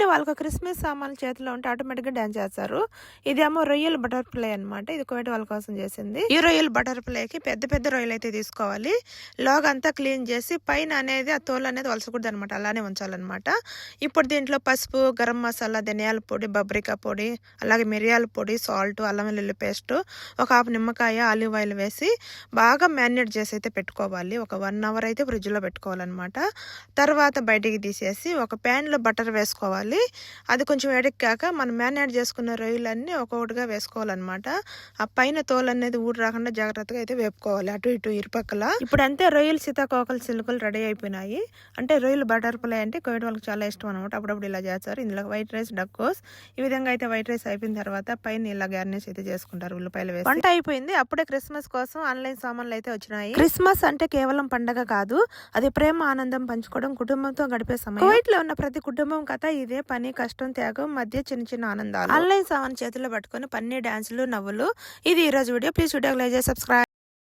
అంటే వాళ్ళకి క్రిస్మస్ సామాన్లు చేతిలో ఉంటే ఆటోమేటిక్గా డాన్స్ చేస్తారు. ఇదేమో రొయ్యల బటర్ఫ్లై అనమాట. ఇది కువైట్ వాళ్ళ కోసం చేసింది. ఈ రొయ్యల బటర్ఫ్లైకి పెద్ద పెద్ద రొయ్యలు అయితే తీసుకోవాలి. లోగా అంతా క్లీన్ చేసి పైన అనేది ఆ తోలు అనేది వలసకూడదు అనమాట, అలానే ఉంచాలన్నమాట. ఇప్పుడు దీంట్లో పసుపు, గరం మసాలా, ధనియాల పొడి, బబ్రికా పొడి, అలాగే మిరియాల పొడి, సాల్ట్, అల్లం వెల్లుల్లి పేస్ట్, ఒక హాఫ్ నిమ్మకాయ, ఆలివ్ ఆయిల్ వేసి బాగా మ్యారినేట్ చేసి అయితే పెట్టుకోవాలి. ఒక 1 అవర్ అయితే ఫ్రిడ్జ్లో పెట్టుకోవాలన్నమాట. తర్వాత బయటికి తీసేసి ఒక ప్యాన్లో బటర్ వేసుకోవాలి. అది కొంచెం వేడెక్కాక మనం మ్యారినేట్ చేసుకున్న రొయ్యలన్నీ ఒక్కొక్కటిగా వేసుకోవాలన్నమాట. ఆ పైన తోలు అనేది ఊరు రాకుండా జాగ్రత్తగా అయితే వేపుకోవాలి, అటు ఇటు ఇరుపక్కల. ఇప్పుడు అంతే రొయ్యలు సీతాకోకలు చిలుకలు రెడీ అయిపోయినాయి. అంటే రొయ్యలు బటర్ఫ్లై అంటే కువైట్ వాళ్ళకి చాలా ఇష్టం అనమాట. అప్పుడప్పుడు ఇలా చేస్తారు. ఇందులో వైట్ రైస్, డక్కోస్, ఈ విధంగా అయితే వైట్ రైస్ అయిపోయిన తర్వాత పైన ఇలా గార్నిష్ అయితే చేసుకుంటారు ఉల్లిపాయలు వేసి. వంట అయిపోయింది. అప్పుడే క్రిస్మస్ కోసం ఆన్లైన్ సామాన్లు అయితే వచ్చినాయి. క్రిస్మస్ అంటే కేవలం పండగ కాదు, అది ప్రేమ, ఆనందం పంచుకోవడం, కుటుంబంతో గడిపే సమయం. కువైట్ లో ఉన్న ప్రతి కుటుంబం కథ ఇదే. పని, కష్టం, త్యాగం మధ్య చిన్న చిన్న ఆనందాలు. ఆన్లైన్ సామాన్ చేతిలో పట్టుకొని పన్నీ డాన్సులు, నవ్వులు. ఇది ఈ రోజు వీడియో. ప్లీజ్ వీడియోకి లైక్ చేసి సబ్స్క్రైబ్.